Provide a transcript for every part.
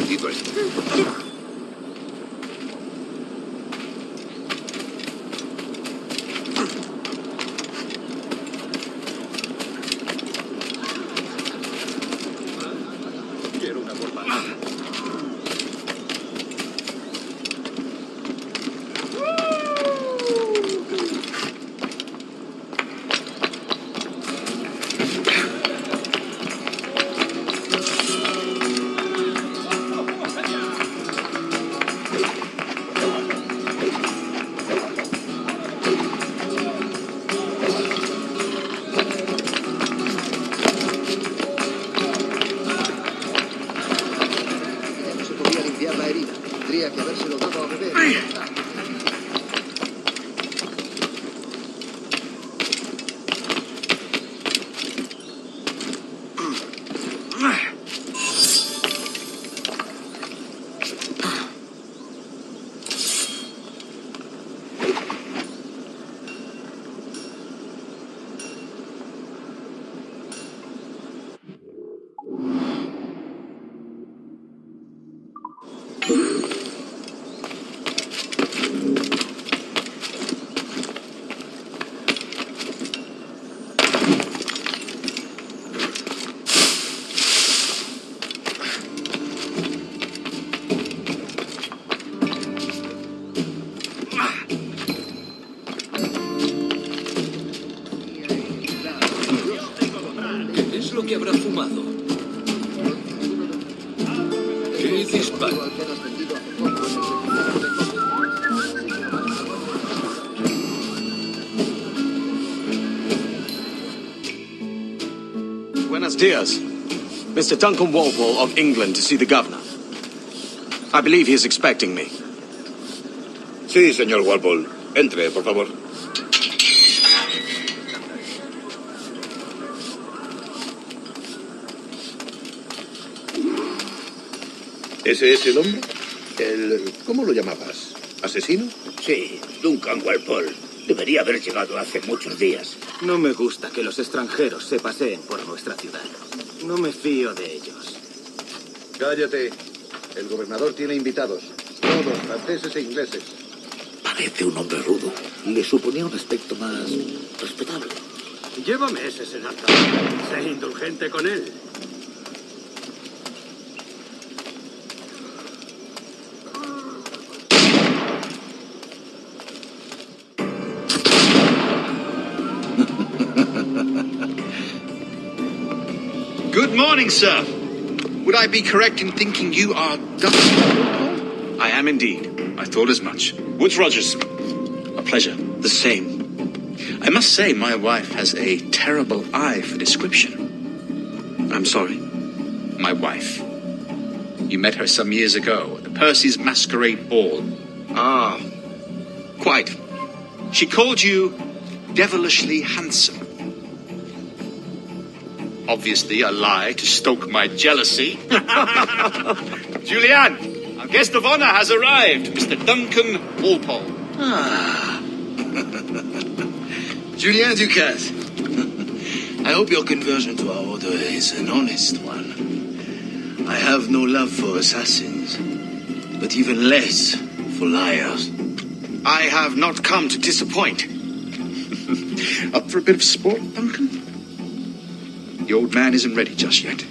momentito esto. Quiero una por más. Tendría que habérselo dado a beber. ¿Qué es lo que habrá fumado? ¿Qué disparo? Buenos dias. Mr. Duncan Walpole of England to see the governor. I believe he is expecting me. Sí, señor Walpole. Entre, por favor. ¿Ese es el hombre? ¿Cómo lo llamabas? ¿Asesino? Sí, Duncan Walpole. Debería haber llegado hace muchos días. No me gusta que los extranjeros se paseen por nuestra ciudad. No me fío de ellos. Cállate. El gobernador tiene invitados. Todos franceses e ingleses. Parece un hombre rudo. Le suponía un aspecto más respetable. Llévame ese senador. Sé indulgente con él. Good morning, sir. Would I be correct in thinking you are Duncan? I am indeed. I thought as much. Woods Rogers. A pleasure. The same. I must say my wife has a terrible eye for description. I'm sorry. My wife. You met her some years ago at the Percy's Masquerade Ball. Ah, quite. She called you devilishly handsome. Obviously a lie to stoke my jealousy. Julianne, our guest of honor has arrived, Mr. Duncan Walpole. Ah. Julien Ducasse. I hope your conversion to our order is an honest one. I have no love for assassins, but even less for liars. I have not come to disappoint. Up for a bit of sport, Duncan? The old man isn't ready just yet.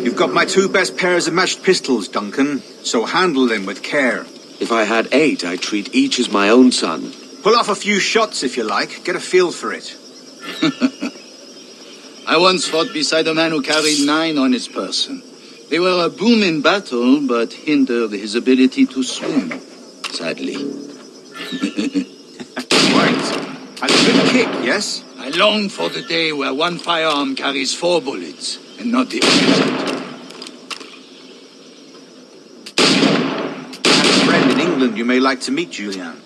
You've got my two best pairs of matched pistols, Duncan, so handle them with care. If I had 8, I'd treat each as my own son. Pull off a few shots if you like. Get a feel for it. I once fought beside a man who carried 9 on his person. They were a boom in battle, but hindered his ability to swim, sadly. Right. A good kick, yes? I long for the day where one firearm carries 4 bullets, and not the opposite. I have a friend in England you may like to meet, Julian.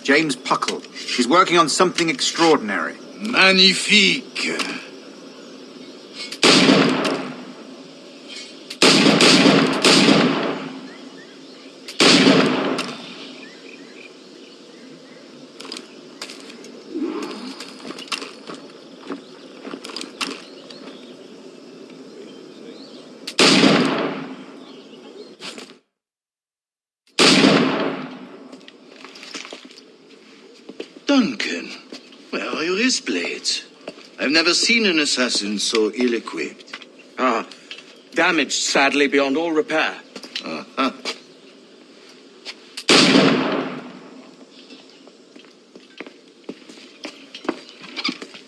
James Puckle. He's working on something extraordinary. Magnifique. Duncan, where are your wrist blades? I've never seen an assassin so ill-equipped. Ah, damaged sadly beyond all repair. Uh-huh.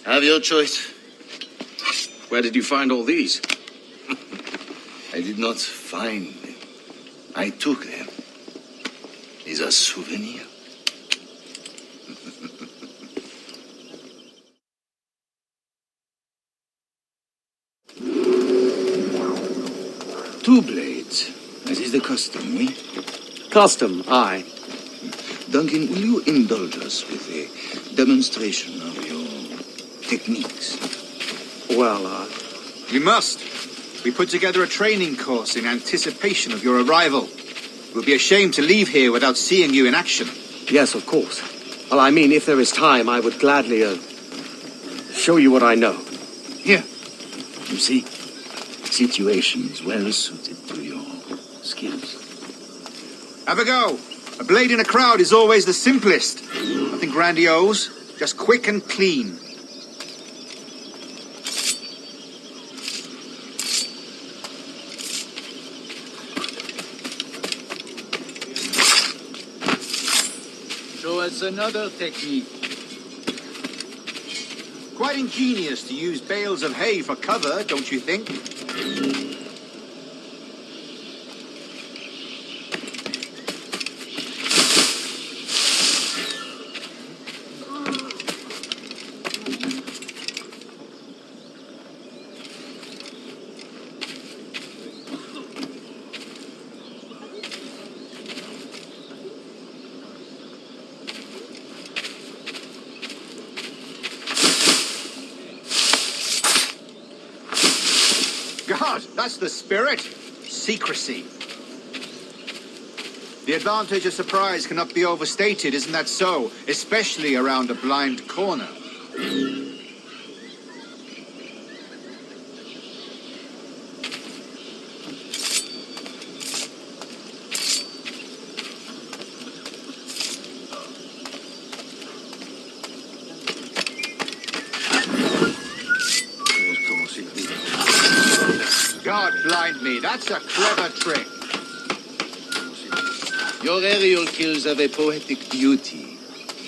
Have your choice. Where did you find all these? I did not find them. I took them. These are souvenirs. Two blades, as is the custom, we? Custom, aye. Duncan, will you indulge us with a demonstration of your techniques? Well, You must. We put together a training course in anticipation of your arrival. It would be a shame to leave here without seeing you in action. yes, of course. Well, I mean, if there is time, I would gladly, show you what I know. Here. You see, situations well suited to your skills. Have a go. A blade in a crowd is always the simplest. Nothing grandiose, just quick and clean. Show us another technique. Quite ingenious to use bales of hay for cover, don't you think? God, that's the spirit. Secrecy. The advantage of surprise cannot be overstated, isn't that so? Especially around a blind corner. God blind me, that's a clever trick. Your aerial kills have a poetic beauty,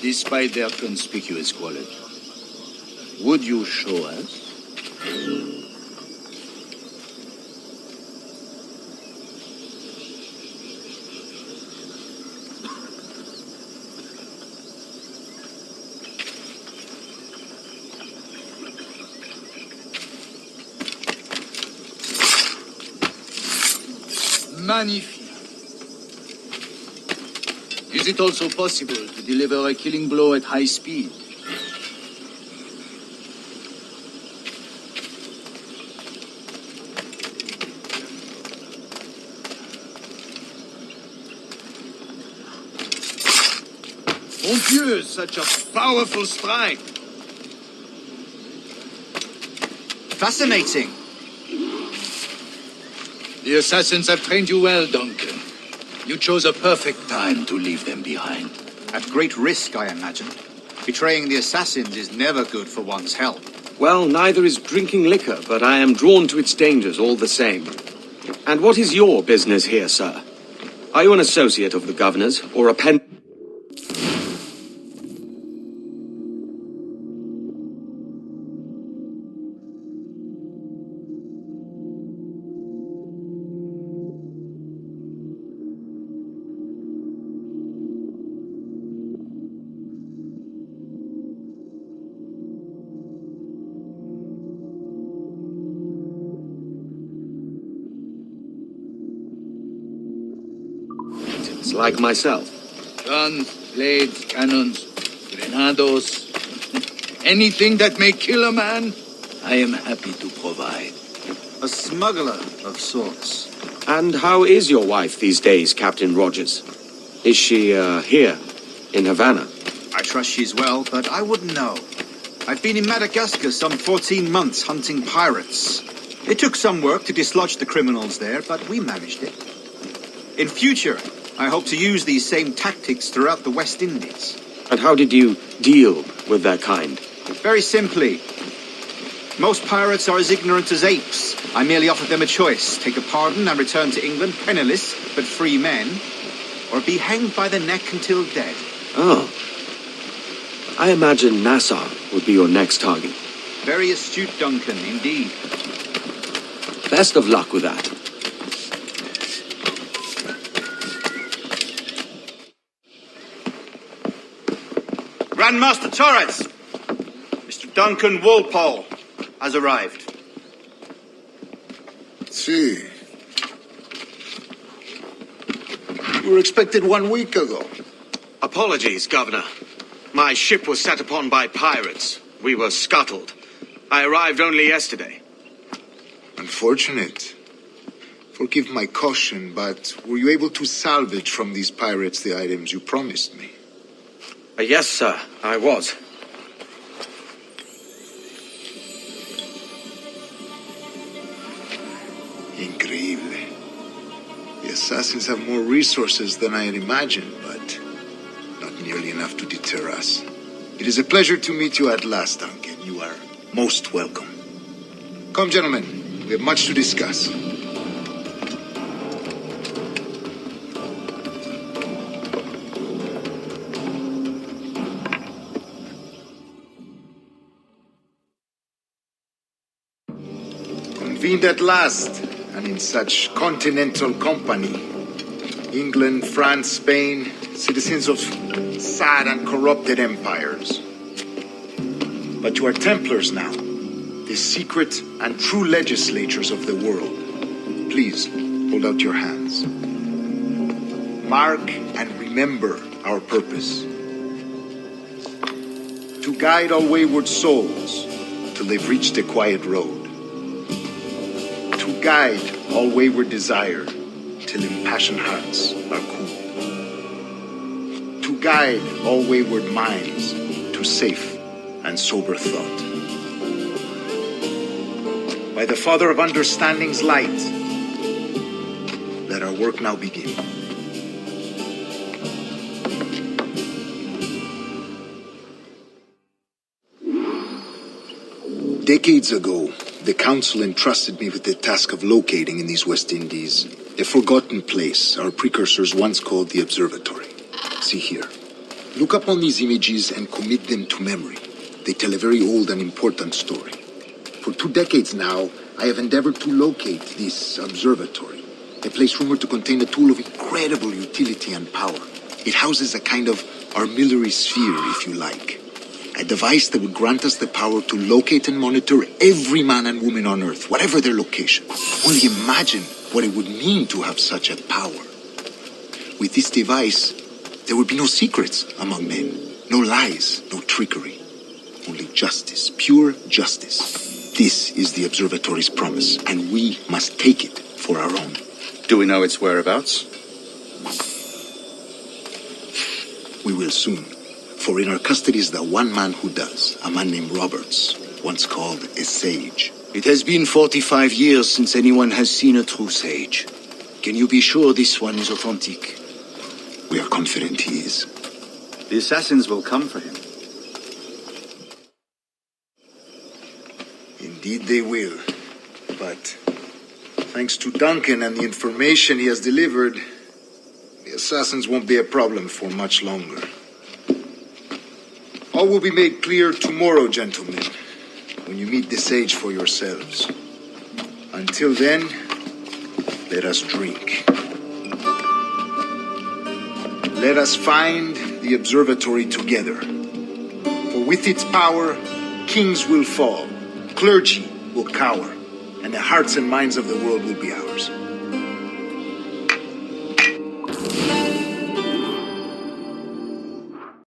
despite their conspicuous quality. Would you show us? Magnifique. Is it also possible to deliver a killing blow at high speed? Mon Dieu, such a powerful strike! Fascinating. The assassins have trained you well, Duncan. You chose a perfect time to leave them behind. At great risk, I imagine. Betraying the assassins is never good for one's health. Well, neither is drinking liquor, but I am drawn to its dangers all the same. And what is your business here, sir? Are you an associate of the governor's, or a pen... like myself? Guns, blades, cannons, grenados, anything that may kill a man, I am happy to provide. A smuggler of sorts. And how is your wife these days, Captain Rogers? Is she, here, in Havana? I trust she's well, but I wouldn't know. I've been in Madagascar some 14 months hunting pirates. It took some work to dislodge the criminals there, but we managed it. In future, I hope to use these same tactics throughout the West Indies. And how did you deal with their kind? Very simply. Most pirates are as ignorant as apes. I merely offered them a choice. Take a pardon and return to England penniless, but free men, or be hanged by the neck until dead. Oh. I imagine Nassau would be your next target. Very astute, Duncan, indeed. Best of luck with that. Grandmaster Torres! Mr. Duncan Walpole has arrived. See. We were expected 1 week ago. Apologies, Governor. My ship was set upon by pirates. We were scuttled. I arrived only yesterday. Unfortunate. Forgive my caution, but were you able to salvage from these pirates the items you promised me? Yes, sir, I was. Increíble. The assassins have more resources than I had imagined, but not nearly enough to deter us. It is a pleasure to meet you at last, Duncan. You are most welcome. Come, gentlemen. We have much to discuss. Convened at last, and in such continental company. England, France, Spain, citizens of sad and corrupted empires. But you are Templars now, the secret and true legislators of the world. Please, hold out your hands. Mark and remember our purpose. To guide all wayward souls till they've reached a quiet road. To guide all wayward desire till impassioned hearts are cool. To guide all wayward minds to safe and sober thought. By the Father of Understanding's light, let our work now begin. Decades ago, the Council entrusted me with the task of locating in these West Indies a forgotten place our precursors once called the Observatory. See here. Look upon these images and commit them to memory. They tell a very old and important story. For 2 decades now, I have endeavored to locate this observatory, a place rumored to contain a tool of incredible utility and power. It houses a kind of armillary sphere, if you like. A device that would grant us the power to locate and monitor every man and woman on Earth, whatever their location. Only imagine what it would mean to have such a power. With this device, there would be no secrets among men, no lies, no trickery. Only justice, pure justice. This is the observatory's promise, and we must take it for our own. Do we know its whereabouts? We will soon. For in our custody is the one man who does, a man named Roberts, once called a sage. It has been 45 years since anyone has seen a true sage. Can you be sure this one is authentic? We are confident he is. The assassins will come for him. Indeed they will. But thanks to Duncan and the information he has delivered, the assassins won't be a problem for much longer. All will be made clear tomorrow, gentlemen, when you meet the sage for yourselves. Until then, let us drink. Let us find the observatory together. For with its power, kings will fall, clergy will cower, and the hearts and minds of the world will be ours.